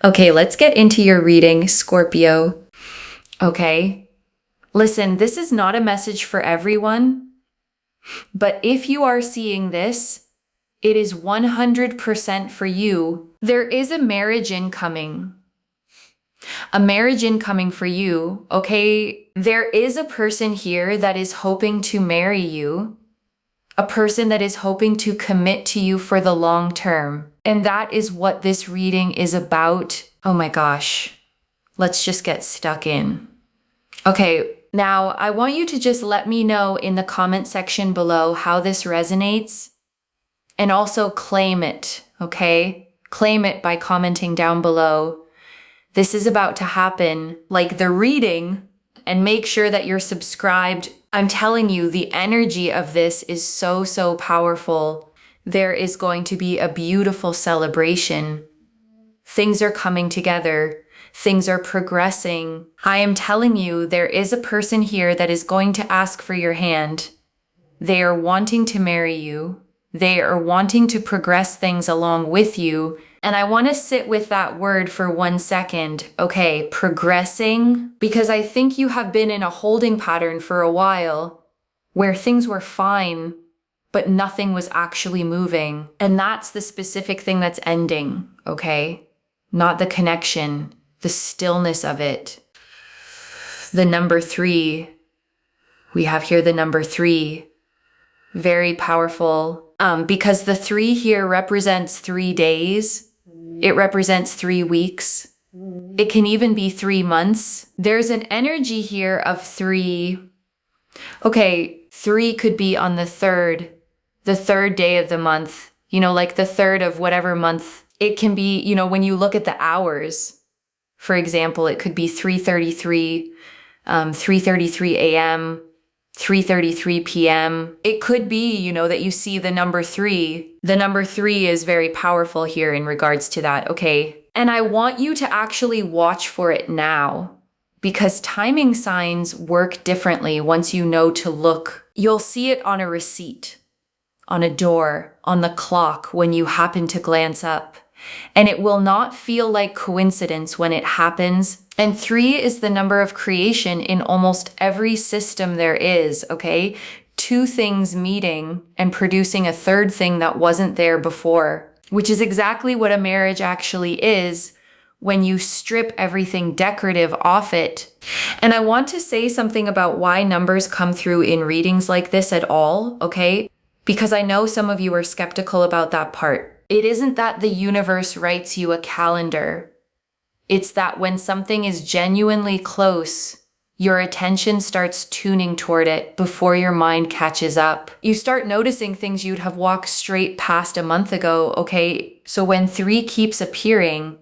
Okay, let's get into your reading, Scorpio. Okay. Listen, this is not a message for everyone, but if you are seeing this, it is 100% for you. There is a marriage incoming. A marriage incoming for you, okay? There is a person here that is hoping to marry you. A person that is hoping to commit to you for the long term. And that is what this reading is about. Oh my gosh. Let's just get stuck in. Okay, now I want you to just let me know in the comment section below how this resonates. And also claim it, okay? Claim it by commenting down below. This is about to happen, like the reading, and make sure that you're subscribed. I'm telling you, the energy of this is so powerful. There is going to be a beautiful celebration. Things are coming together. Things are progressing. I am telling you, there is a person here that is going to ask for your hand. They are wanting to marry you. They are wanting to progress things along with you. And I want to sit with that word for 1 second. Okay, progressing, because I think you have been in a holding pattern for a while where things were fine, but nothing was actually moving. And that's the specific thing that's ending, okay? Not the connection, the stillness of it. The number 3, we have here the number 3, very powerful. Because the 3 here represents 3 days. It represents 3 weeks. It can even be 3 months. There's an energy here of 3. Okay, 3 could be on the 3rd day of the month, like the 3rd of whatever month. It can be, when you look at the hours, for example, it could be 3:33, 3:33 a.m., 3:33 p.m. It could be, that you see the number 3. The number 3 is very powerful here in regards to that, okay? And I want you to actually watch for it now, because timing signs work differently once you know to look. You'll see it on a receipt, on a door, on the clock when you happen to glance up. And it will not feel like coincidence when it happens. And 3 is the number of creation in almost every system there is, okay? 2 things meeting and producing a 3rd thing that wasn't there before, which is exactly what a marriage actually is when you strip everything decorative off it. And I want to say something about why numbers come through in readings like this at all, okay? Because I know some of you are skeptical about that part. It isn't that the universe writes you a calendar. It's that when something is genuinely close, your attention starts tuning toward it before your mind catches up. You start noticing things you'd have walked straight past a month ago, okay? So when 3 keeps appearing,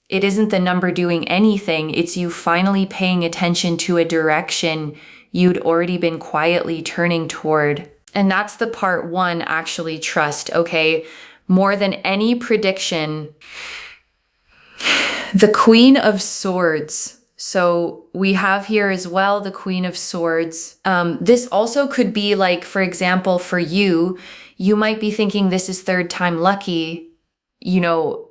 it isn't the number doing anything. It's you finally paying attention to a direction you'd already been quietly turning toward. And that's the part 1, actually trust, okay? More than any prediction, the Queen of Swords. So we have here as well the Queen of Swords. This also could be like, for example, for you, you might be thinking this is 3rd time lucky,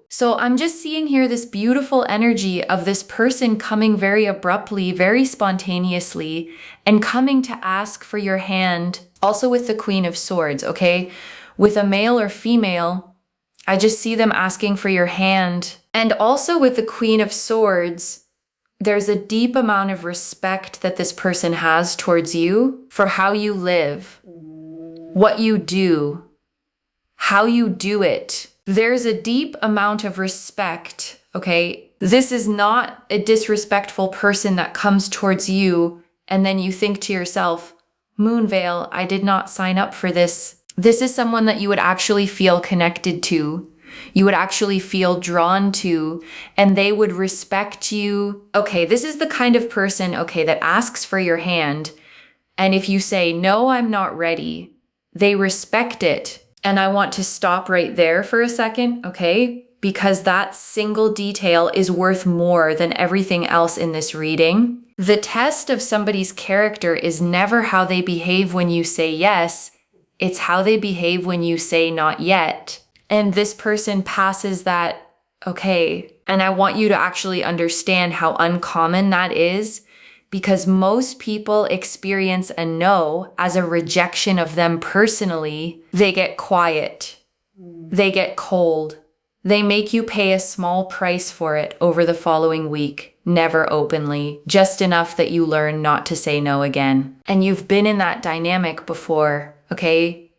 So I'm just seeing here this beautiful energy of this person coming very abruptly, very spontaneously, and coming to ask for your hand. Also with the Queen of Swords, okay? With a male or female, I just see them asking for your hand. And also with the Queen of Swords, there's a deep amount of respect that this person has towards you for how you live, what you do, how you do it. There's a deep amount of respect, okay? This is not a disrespectful person that comes towards you and then you think to yourself, Moonveil, I did not sign up for this. This is someone that you would actually feel connected to. You would actually feel drawn to, and they would respect you. Okay, this is the kind of person, okay, that asks for your hand. And if you say, no, I'm not ready, they respect it. And I want to stop right there for a second, okay? Because that single detail is worth more than everything else in this reading. The test of somebody's character is never how they behave when you say yes. It's how they behave when you say not yet. And this person passes that, okay, And I want you to actually understand how uncommon that is, because most people experience a no as a rejection of them personally. They get quiet. They get cold. They make you pay a small price for it over the following week, never openly, just enough that you learn not to say no again. And you've been in that dynamic before, okay?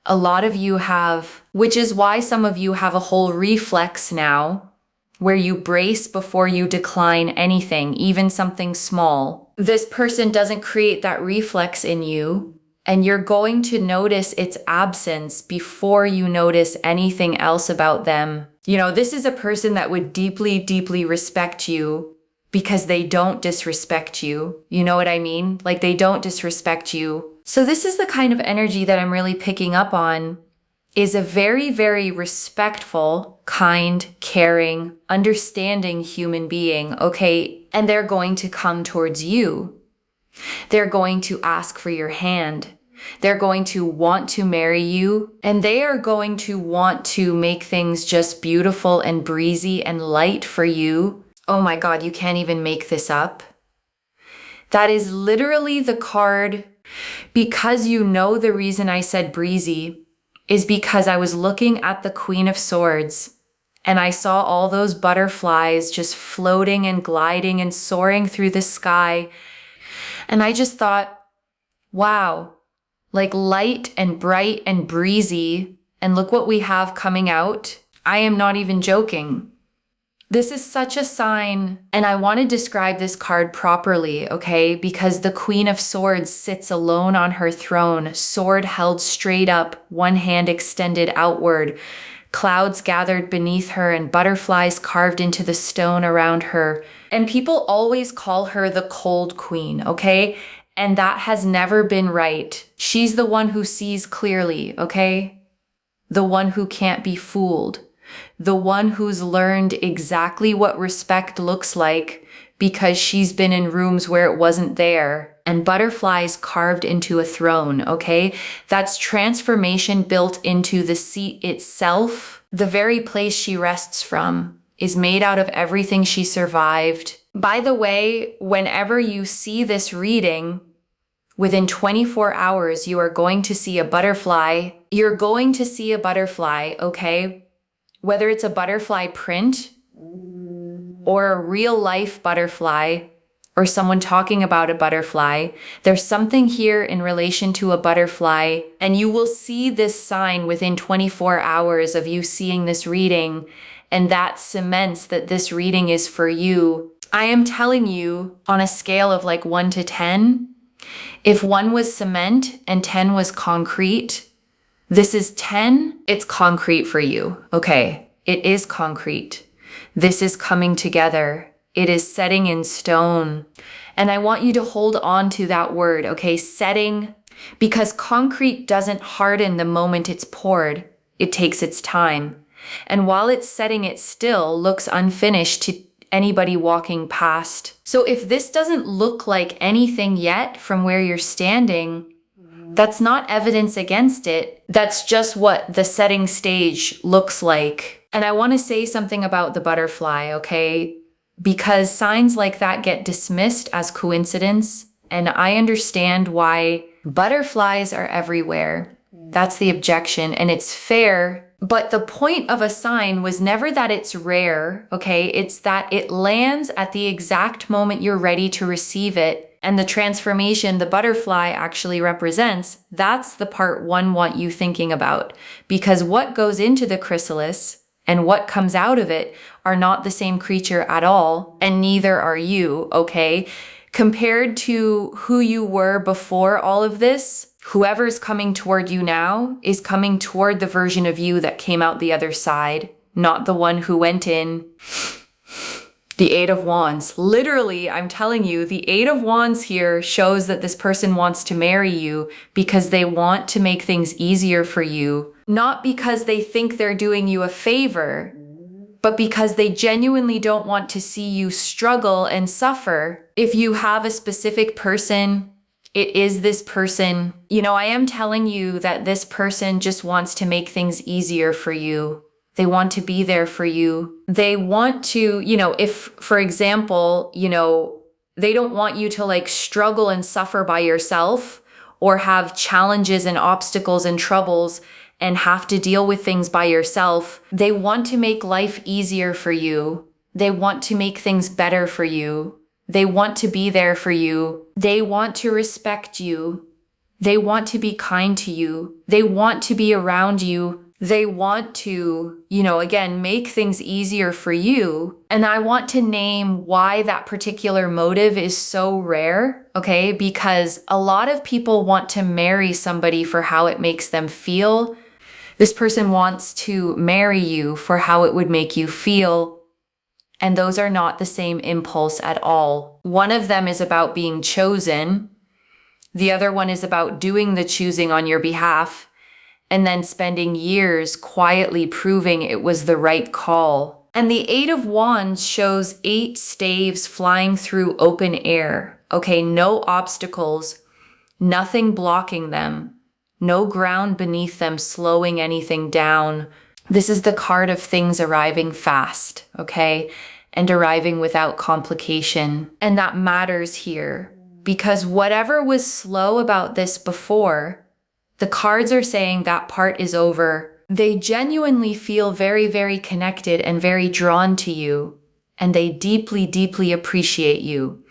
A lot of you have, which is why some of you have a whole reflex now, where you brace before you decline anything, even something small. This person doesn't create that reflex in you, and you're going to notice its absence before you notice anything else about them. You know, this is a person that would deeply, deeply respect you because they don't disrespect you. You know what I mean? Like, they don't disrespect you. So this is the kind of energy that I'm really picking up on, is a very, very respectful, kind, caring, understanding human being, okay? And they're going to come towards you. They're going to ask for your hand. They're going to want to marry you, and they are going to want to make things just beautiful and breezy and light for you. Oh my God, you can't even make this up. That is literally the card. Because you know the reason I said breezy is because I was looking at the Queen of Swords and I saw all those butterflies just floating and gliding and soaring through the sky. And I just thought, wow, like light and bright and breezy. And look what we have coming out. I am not even joking. This is such a sign, and I want to describe this card properly, okay? Because the Queen of Swords sits alone on her throne, sword held straight up, one hand extended outward, clouds gathered beneath her and butterflies carved into the stone around her. And people always call her the cold queen, okay? And that has never been right. She's the one who sees clearly, okay? The one who can't be fooled. The one who's learned exactly what respect looks like because she's been in rooms where it wasn't there. And butterflies carved into a throne, okay? That's transformation built into the seat itself. The very place she rests from is made out of everything she survived. By the way, whenever you see this reading, within 24 hours, you are going to see a butterfly. You're going to see a butterfly, okay? Whether it's a butterfly print or a real life butterfly or someone talking about a butterfly, there's something here in relation to a butterfly, and you will see this sign within 24 hours of you seeing this reading, and that cements that this reading is for you. I am telling you, on a scale of like 1 to 10, if 1 was cement and 10 was concrete, this is 10, it's concrete for you. Okay, it is concrete. This is coming together. It is setting in stone. And I want you to hold on to that word, okay? Setting, because concrete doesn't harden the moment it's poured. It takes its time. And while it's setting, it still looks unfinished to anybody walking past. So if this doesn't look like anything yet from where you're standing, that's not evidence against it. That's just what the setting stage looks like. And I want to say something about the butterfly, okay? Because signs like that get dismissed as coincidence. And I understand why butterflies are everywhere. That's the objection, and it's fair. But the point of a sign was never that it's rare, okay? It's that it lands at the exact moment you're ready to receive it. And the transformation the butterfly actually represents, that's the part one want you thinking about. Because what goes into the chrysalis and what comes out of it are not the same creature at all, and neither are you, okay? Compared to who you were before all of this, whoever's coming toward you now is coming toward the version of you that came out the other side, not the one who went in. The Eight of Wands. Literally, I'm telling you, the Eight of Wands here shows that this person wants to marry you because they want to make things easier for you, not because they think they're doing you a favor, but because they genuinely don't want to see you struggle and suffer. If you have a specific person, it is this person. You know, I am telling you that this person just wants to make things easier for you. They want to be there for you. They want to, if, for example, they don't want you to like struggle and suffer by yourself or have challenges and obstacles and troubles and have to deal with things by yourself. They want to make life easier for you. They want to make things better for you. They want to be there for you. They want to respect you. They want to be kind to you. They want to be around you. They want to, again, make things easier for you. And I want to name why that particular motive is so rare, okay? Because a lot of people want to marry somebody for how it makes them feel. This person wants to marry you for how it would make you feel. And those are not the same impulse at all. One of them is about being chosen. The other one is about doing the choosing on your behalf and then spending years quietly proving it was the right call. And the Eight of Wands shows 8 staves flying through open air. Okay, no obstacles, nothing blocking them, no ground beneath them slowing anything down. This is the card of things arriving fast, okay? And arriving without complication. And that matters here because whatever was slow about this before, the cards are saying that part is over. They genuinely feel very, very connected and very drawn to you. And they deeply, deeply appreciate you,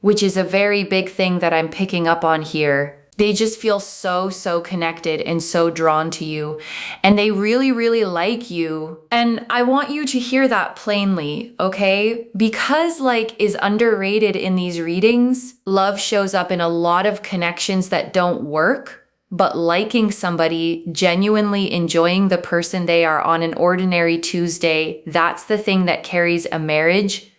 which is a very big thing that I'm picking up on here. They just feel so, so connected and so drawn to you. And they really, really like you. And I want you to hear that plainly, okay? Because is underrated in these readings, love shows up in a lot of connections that don't work. But liking somebody, genuinely enjoying the person they are on an ordinary Tuesday, that's the thing that carries a marriage.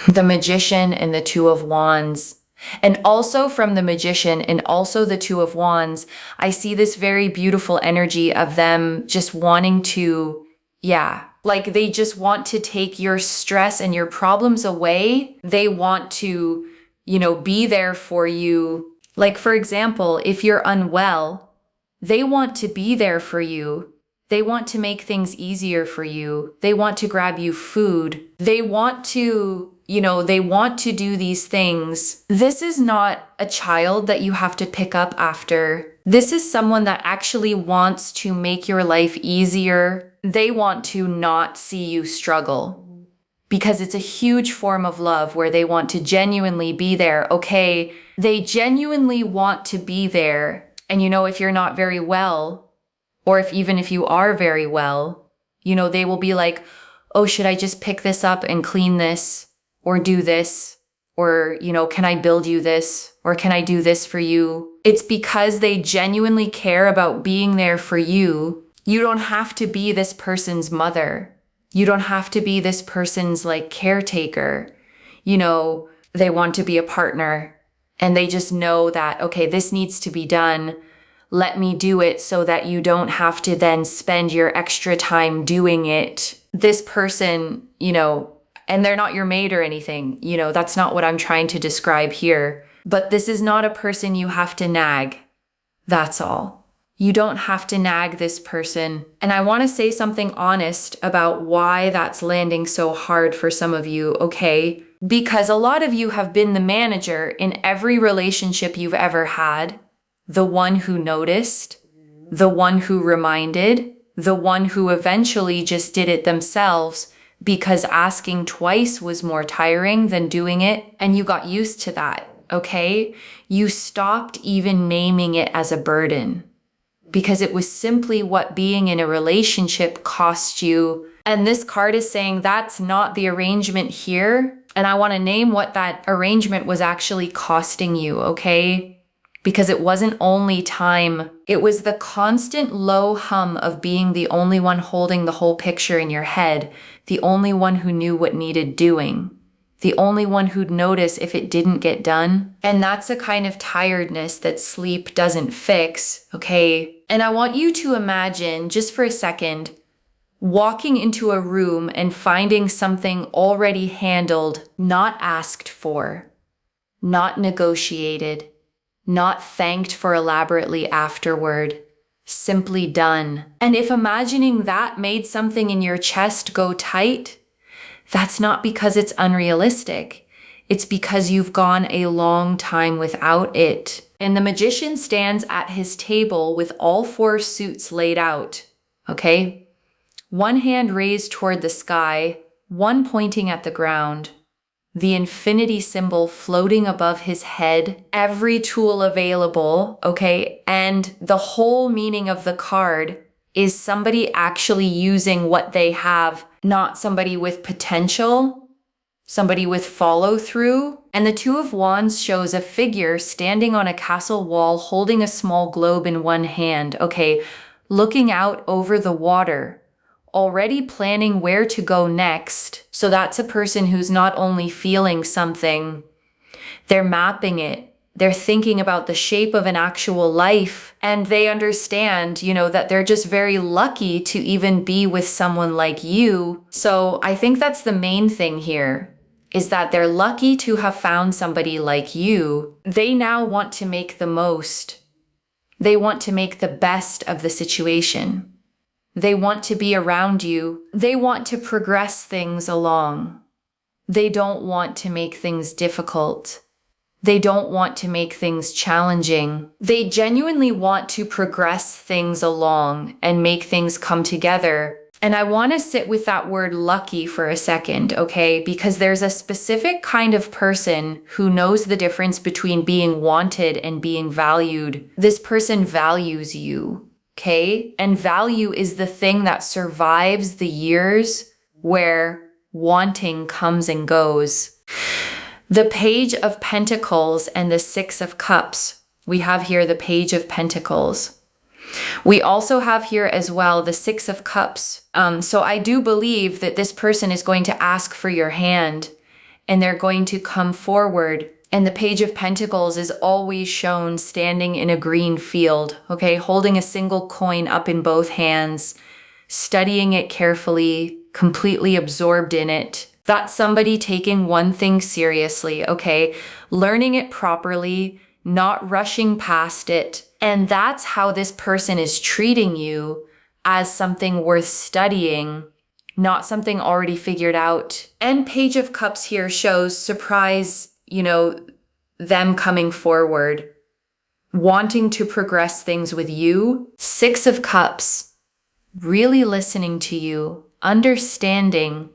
The Magician and the Two of Wands. And also from the Magician and also the Two of Wands, I see this very beautiful energy of them just wanting to, they just want to take your stress and your problems away. They want to, be there for you. Like, for example, if you're unwell, they want to be there for you. They want to make things easier for you. They want to grab you food. They want to, they want to do these things. This is not a child that you have to pick up after. This is someone that actually wants to make your life easier. They want to not see you struggle. Because it's a huge form of love where they want to genuinely be there, okay? They genuinely want to be there. And if you're not very well, or even if you are very well, they will be like, oh, should I just pick this up and clean this or do this? Or, can I build you this? Or can I do this for you? It's because they genuinely care about being there for you. You don't have to be this person's mother. You don't have to be this person's caretaker. They want to be a partner and they just know that, okay, this needs to be done. Let me do it so that you don't have to then spend your extra time doing it. This person, and they're not your mate or anything, that's not what I'm trying to describe here. But this is not a person you have to nag. That's all. You don't have to nag this person. And I want to say something honest about why that's landing so hard for some of you, okay? Because a lot of you have been the manager in every relationship you've ever had, the one who noticed, the one who reminded, the one who eventually just did it themselves because asking twice was more tiring than doing it, and you got used to that, okay? You stopped even naming it as a burden, because it was simply what being in a relationship cost you. And this card is saying that's not the arrangement here. And I want to name what that arrangement was actually costing you, okay? Because it wasn't only time. It was the constant low hum of being the only one holding the whole picture in your head, the only one who knew what needed doing, the only one who'd notice if it didn't get done. And that's a kind of tiredness that sleep doesn't fix, okay? And I want you to imagine, just for a second, walking into a room and finding something already handled, not asked for, not negotiated, not thanked for elaborately afterward. simply done. And if imagining that made something in your chest go tight, that's not because it's unrealistic. It's because you've gone a long time without it. And the magician stands at his table with all 4 suits laid out, okay? One hand raised toward the sky, one pointing at the ground. The infinity symbol floating above his head, every tool available, okay? And the whole meaning of the card is somebody actually using what they have, not somebody with potential, somebody with follow through. And the 2 of Wands shows a figure standing on a castle wall holding a small globe in one hand, okay? Looking out over the water, already planning where to go next. So that's a person who's not only feeling something, they're mapping it. They're thinking about the shape of an actual life, and they understand, that they're just very lucky to even be with someone like you. So I think that's the main thing here, is that they're lucky to have found somebody like you. They now want to make the most. They want to make the best of the situation. They want to be around you. They want to progress things along. They don't want to make things difficult. They don't want to make things challenging. They genuinely want to progress things along and make things come together. And I want to sit with that word lucky for a second, okay? Because there's a specific kind of person who knows the difference between being wanted and being valued. This person values you. Okay? And value is the thing that survives the years where wanting comes and goes. The Page of Pentacles and the 6 of Cups. We have here the Page of Pentacles. We also have here as well the 6 of Cups. So I do believe that this person is going to ask for your hand and they're going to come forward. And the Page of Pentacles is always shown standing in a green field, okay, holding a single coin up in both hands, studying it carefully, completely absorbed in it. That's somebody taking one thing seriously, okay, learning it properly, not rushing past it. And that's how this person is treating you, as something worth studying, not something already figured out. And Page of Cups here shows surprise, them coming forward, wanting to progress things with you. 6 of Cups, really listening to you, understanding,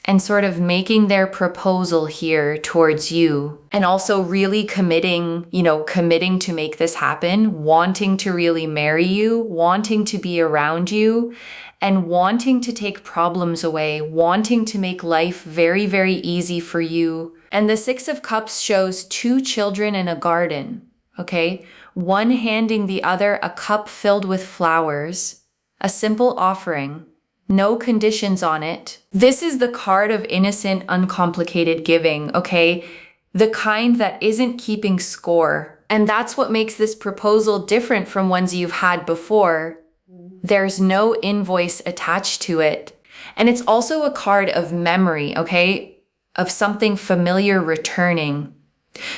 and sort of making their proposal here towards you. And also really committing to make this happen, wanting to really marry you, wanting to be around you, and wanting to take problems away, wanting to make life very, very easy for you. And the 6 of Cups shows 2 children in a garden, okay? One handing the other a cup filled with flowers, a simple offering, no conditions on it. This is the card of innocent, uncomplicated giving, okay? The kind that isn't keeping score. And that's what makes this proposal different from ones you've had before. There's no invoice attached to it. And it's also a card of memory, okay? Of something familiar returning.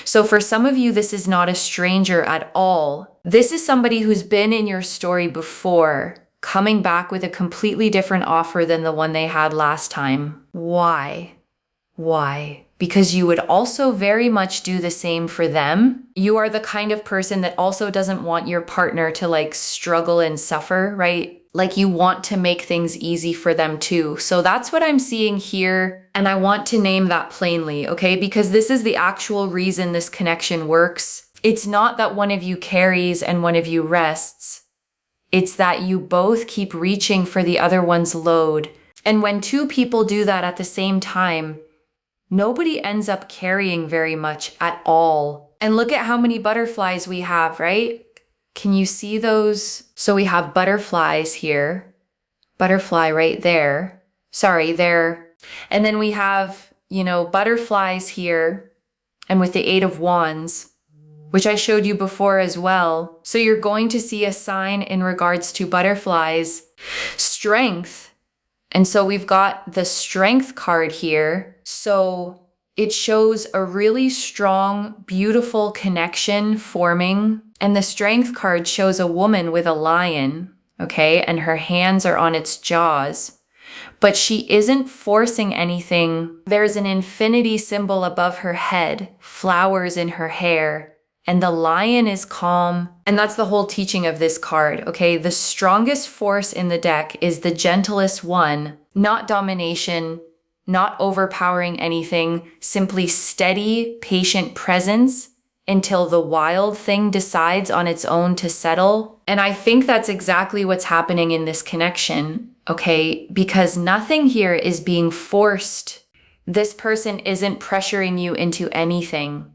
So for some of you, this is not a stranger at all. This is somebody who's been in your story before, coming back with a completely different offer than the one they had last time. Why? Why? Because you would also very much do the same for them. You are the kind of person that also doesn't want your partner to struggle and suffer, right? You want to make things easy for them too. So that's what I'm seeing here. And I want to name that plainly, okay? Because this is the actual reason this connection works. It's not that one of you carries and one of you rests. It's that you both keep reaching for the other one's load. And when 2 people do that at the same time, nobody ends up carrying very much at all. And look at how many butterflies we have, right? Can you see those? So we have butterflies here, butterfly right there. Sorry, there. And then we have, butterflies here, and with the 8 of Wands, which I showed you before as well. So you're going to see a sign in regards to butterflies, strength. And so we've got the strength card here. So It shows a really strong, beautiful connection forming. And the Strength card shows a woman with a lion, okay? And her hands are on its jaws. But she isn't forcing anything. There's an infinity symbol above her head, flowers in her hair, and the lion is calm. And that's the whole teaching of this card, okay? The strongest force in the deck is the gentlest one, not domination, not overpowering anything, simply steady, patient presence until the wild thing decides on its own to settle. And I think that's exactly what's happening in this connection, okay? Because nothing here is being forced. This person isn't pressuring you into anything.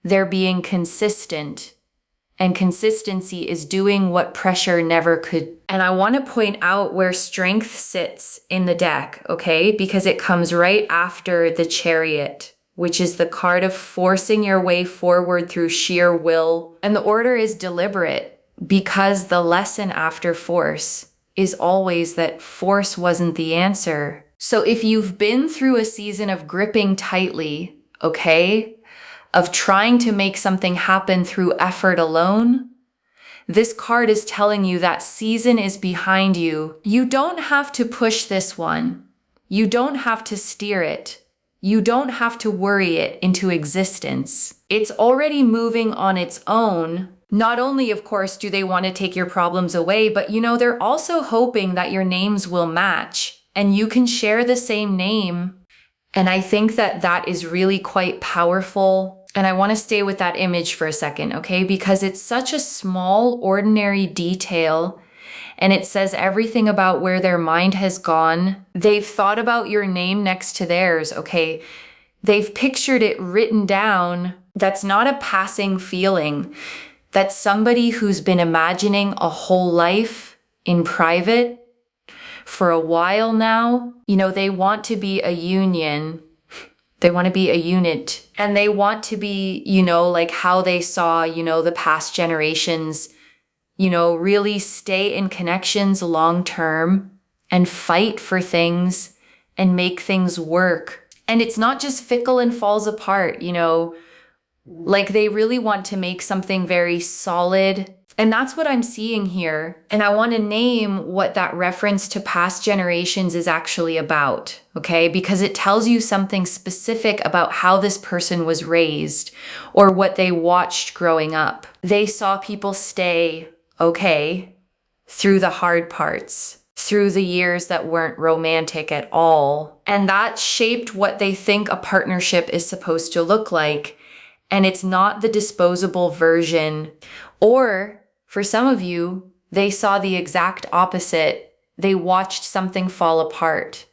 They're being consistent. And consistency is doing what pressure never could. And I want to point out where Strength sits in the deck, okay? Because it comes right after the Chariot, which is the card of forcing your way forward through sheer will. And the order is deliberate because the lesson after force is always that force wasn't the answer. So if you've been through a season of gripping tightly, okay, of trying to make something happen through effort alone, this card is telling you that season is behind you. You don't have to push this one. You don't have to steer it. You don't have to worry it into existence. It's already moving on its own. Not only, of course, do they want to take your problems away, but they're also hoping that your names will match and you can share the same name. And I think that that is really quite powerful. And I want to stay with that image for a second, okay? Because it's such a small, ordinary detail. And it says everything about where their mind has gone. They've thought about your name next to theirs, okay? They've pictured it written down. That's not a passing feeling. That's somebody who's been imagining a whole life in private for a while now. They want to be a union. They want to be a unit. And they want to be, like how they saw, the past generations, really stay in connections long term and fight for things and make things work. And it's not just fickle and falls apart, like they really want to make something very solid. And that's what I'm seeing here. And I want to name what that reference to past generations is actually about, okay? Because it tells you something specific about how this person was raised or what they watched growing up. They saw people stay, okay, through the hard parts, through the years that weren't romantic at all. And that shaped what they think a partnership is supposed to look like. And it's not the disposable version. Or for some of you, they saw the exact opposite. They watched something fall apart.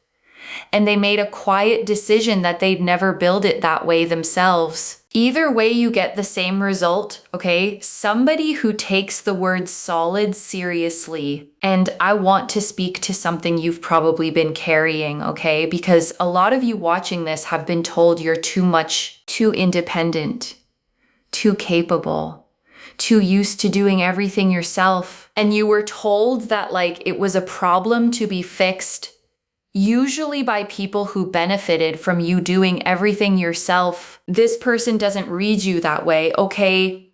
And they made a quiet decision that they'd never build it that way themselves. Either way, you get the same result, okay? Somebody who takes the word solid seriously. And I want to speak to something you've probably been carrying, okay? Because a lot of you watching this have been told you're too much, too independent, too capable, too used to doing everything yourself. And you were told that it was a problem to be fixed, usually by people who benefited from you doing everything yourself. This person doesn't read you that way, okay?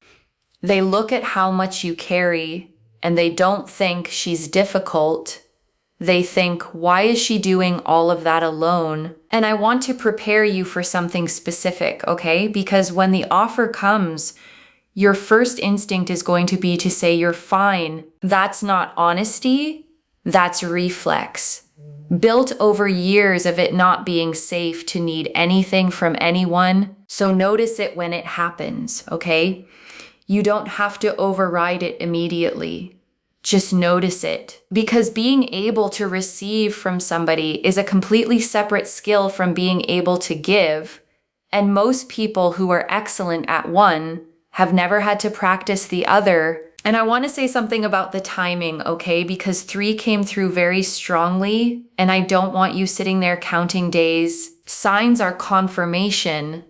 They look at how much you carry and they don't think she's difficult. They think, why is she doing all of that alone? And I want to prepare you for something specific, okay? Because when the offer comes, your first instinct is going to be to say you're fine. That's not honesty, that's reflex. Built over years of it not being safe to need anything from anyone. So notice it when it happens, okay? You don't have to override it immediately. Just notice it. Because being able to receive from somebody is a completely separate skill from being able to give. And most people who are excellent at one have never had to practice the other. And I want to say something about the timing, okay? Because 3 came through very strongly, and I don't want you sitting there counting days. Signs are confirmation,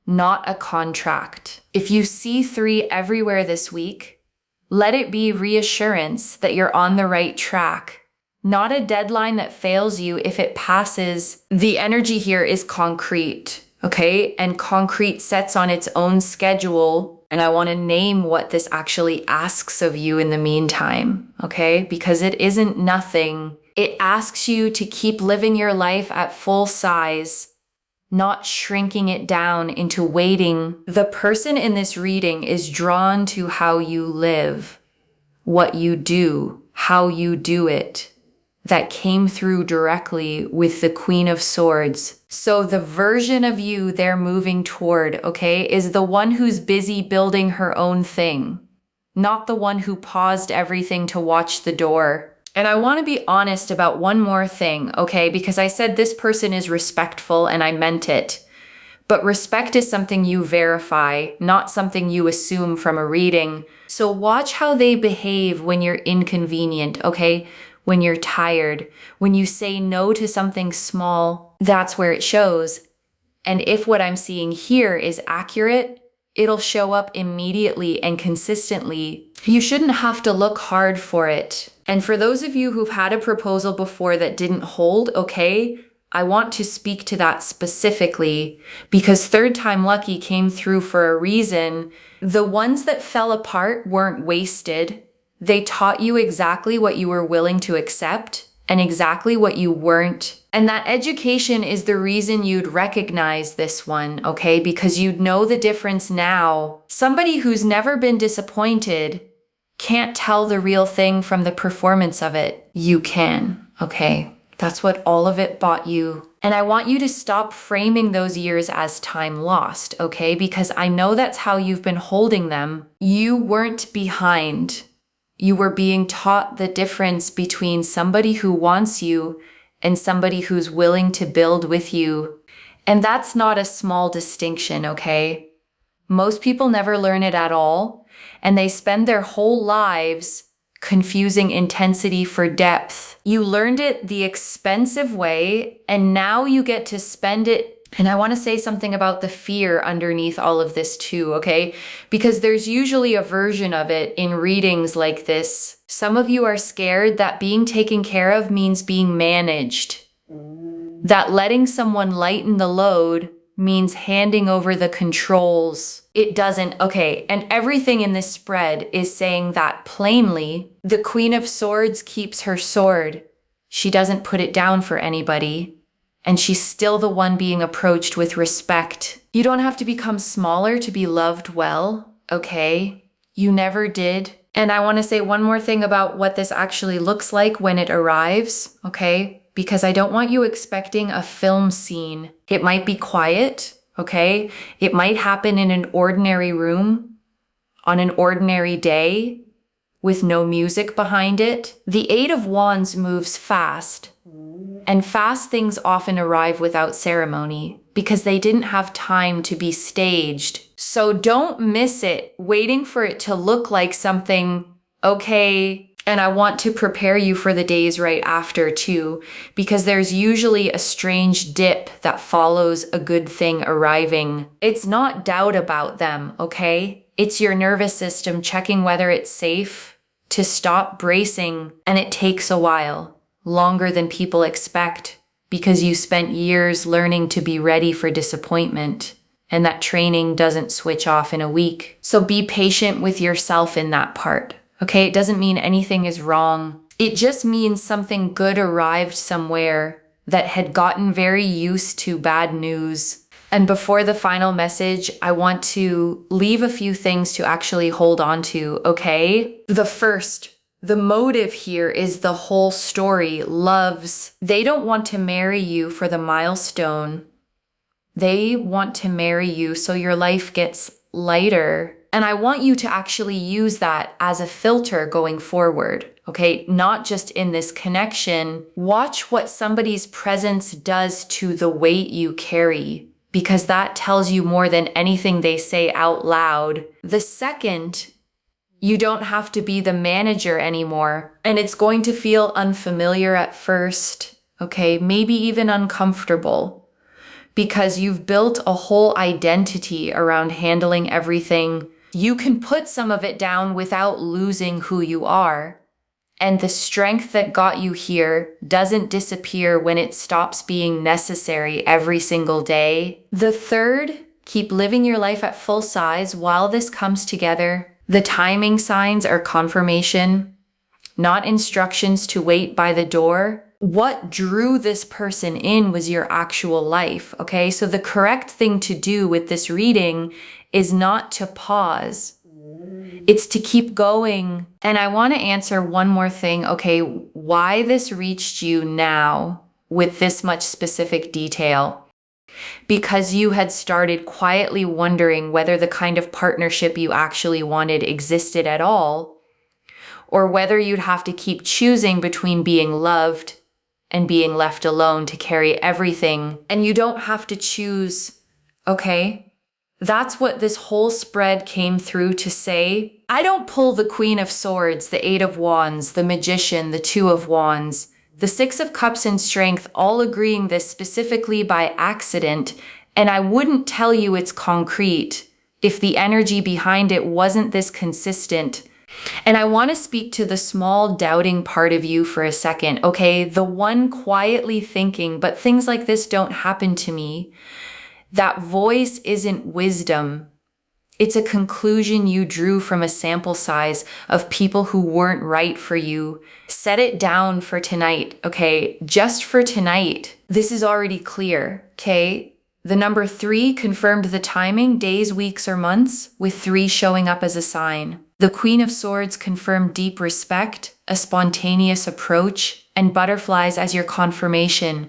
not a contract. If you see 3 everywhere this week, let it be reassurance that you're on the right track, not a deadline that fails you if it passes. The energy here is concrete, okay? And concrete sets on its own schedule. And I want to name what this actually asks of you in the meantime, okay? Because it isn't nothing. It asks you to keep living your life at full size, not shrinking it down into waiting. The person in this reading is drawn to how you live, what you do, how you do it. That came through directly with the Queen of Swords. So the version of you they're moving toward, okay, is the one who's busy building her own thing, not the one who paused everything to watch the door. And I want to be honest about one more thing, okay, because I said this person is respectful and I meant it. But respect is something you verify, not something you assume from a reading. So watch how they behave when you're inconvenient, okay? When you're tired, when you say no to something small, that's where it shows. And if what I'm seeing here is accurate, it'll show up immediately and consistently. You shouldn't have to look hard for it. And for those of you who've had a proposal before that didn't hold, okay, I want to speak to that specifically because third time lucky came through for a reason. The ones that fell apart weren't wasted. They taught you exactly what you were willing to accept and exactly what you weren't. And that education is the reason you'd recognize this one, okay? Because you'd know the difference now. Somebody who's never been disappointed can't tell the real thing from the performance of it. You can, okay? That's what all of it bought you. And I want you to stop framing those years as time lost, okay? Because I know that's how you've been holding them. You weren't behind. You were being taught the difference between somebody who wants you and somebody who's willing to build with you. And that's not a small distinction, okay? Most people never learn it at all, and they spend their whole lives confusing intensity for depth. You learned it the expensive way, and now you get to spend it. And I want to say something about the fear underneath all of this too, okay? Because there's usually a version of it in readings like this. Some of you are scared that being taken care of means being managed. That letting someone lighten the load means handing over the controls. It doesn't, okay? And everything in this spread is saying that plainly. The Queen of Swords keeps her sword. She doesn't put it down for anybody. And she's still the one being approached with respect. You don't have to become smaller to be loved well, okay? You never did. And I want to say one more thing about what this actually looks like when it arrives, okay? Because I don't want you expecting a film scene. It might be quiet, okay? It might happen in an ordinary room, on an ordinary day, with no music behind it. The Eight of Wands moves fast. And fast things often arrive without ceremony because they didn't have time to be staged. So don't miss it, waiting for it to look like something, okay. And I want to prepare you for the days right after too, because there's usually a strange dip that follows a good thing arriving. It's not doubt about them, okay? It's your nervous system checking whether it's safe to stop bracing, and it takes a while. Longer than people expect because you spent years learning to be ready for disappointment, and that training doesn't switch off in a week. So be patient with yourself in that part, okay? It doesn't mean anything is wrong. It just means something good arrived somewhere that had gotten very used to bad news. And before the final message, I want to leave a few things to actually hold on to, okay? The motive here is the whole story. Loves. They don't want to marry you for the milestone. They want to marry you so your life gets lighter. And I want you to actually use that as a filter going forward, okay? Not just in this connection. Watch what somebody's presence does to the weight you carry, because that tells you more than anything they say out loud. The second, you don't have to be the manager anymore, and it's going to feel unfamiliar at first, okay? Maybe even uncomfortable, because you've built a whole identity around handling everything. You can put some of it down without losing who you are, And the strength that got you here doesn't disappear when it stops being necessary every single day. The third, keep living your life at full size while this comes together. The timing signs are confirmation, not instructions to wait by the door. What drew this person in was your actual life, okay? So the correct thing to do with this reading is not to pause. It's to keep going. And I want to answer one more thing, okay? Why this reached you now with this much specific detail? Because you had started quietly wondering whether the kind of partnership you actually wanted existed at all, or whether you'd have to keep choosing between being loved and being left alone to carry everything. And you don't have to choose, okay? That's what this whole spread came through to say. I don't pull the Queen of Swords, the Eight of Wands, the Magician, the Two of Wands, the Six of Cups and Strength, all agreeing this specifically by accident, and I wouldn't tell you it's concrete if the energy behind it wasn't this consistent. And I want to speak to the small doubting part of you for a second, okay? The one quietly thinking, but things like this don't happen to me. That voice isn't wisdom. It's a conclusion you drew from a sample size of people who weren't right for you. Set it down for tonight, okay? Just for tonight. This is already clear, okay? The number 3 confirmed the timing, days, weeks, or months, with 3 showing up as a sign. The Queen of Swords confirmed deep respect, a spontaneous approach, and butterflies as your confirmation.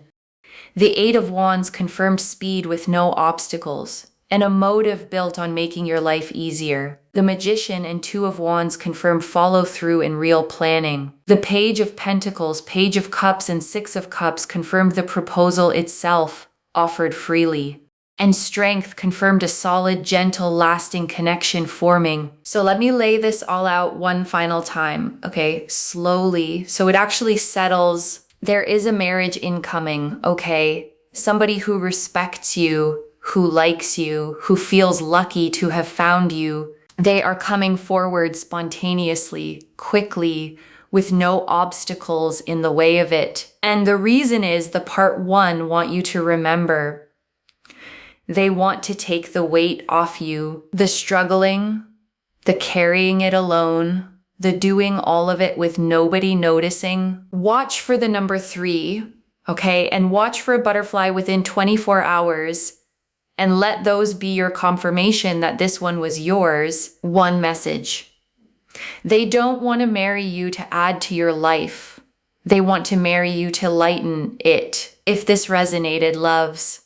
The Eight of Wands confirmed speed with no obstacles, and a motive built on making your life easier. The Magician and Two of Wands confirmed follow through and real planning. The Page of Pentacles, Page of Cups, and Six of Cups confirmed the proposal itself, offered freely. And Strength confirmed a solid, gentle, lasting connection forming. So let me lay this all out one final time, okay? Slowly, so it actually settles. There is a marriage incoming, okay? Somebody who respects you, who likes you, who feels lucky to have found you. They are coming forward spontaneously, quickly, with no obstacles in the way of it. And the reason is the part 1 want you to remember. They want to take the weight off you, the struggling, the carrying it alone, the doing all of it with nobody noticing. Watch for the number 3, okay? And watch for a butterfly within 24 hours and let those be your confirmation that this one was yours. One message. They don't want to marry you to add to your life. They want to marry you to lighten it. If this resonated, loves,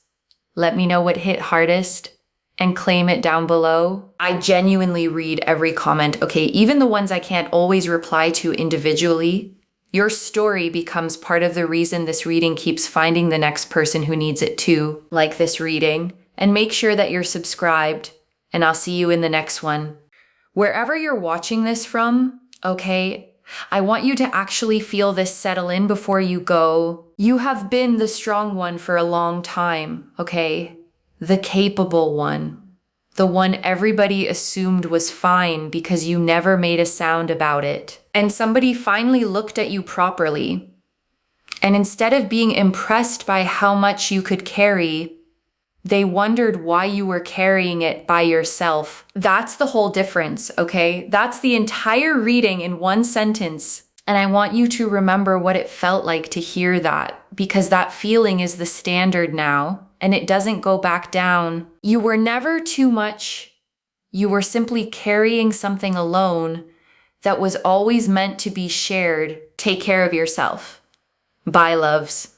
let me know what hit hardest and claim it down below. I genuinely read every comment, okay? Even the ones I can't always reply to individually. Your story becomes part of the reason this reading keeps finding the next person who needs it too, like this reading. And make sure that you're subscribed, and I'll see you in the next one. Wherever you're watching this from, okay, I want you to actually feel this settle in before you go. You have been the strong one for a long time, okay? The capable one. The one everybody assumed was fine because you never made a sound about it. And somebody finally looked at you properly. And instead of being impressed by how much you could carry, they wondered why you were carrying it by yourself. That's the whole difference, okay? That's the entire reading in one sentence. And I want you to remember what it felt like to hear that, because that feeling is the standard now, and it doesn't go back down. You were never too much. You were simply carrying something alone that was always meant to be shared. Take care of yourself. Bye, loves.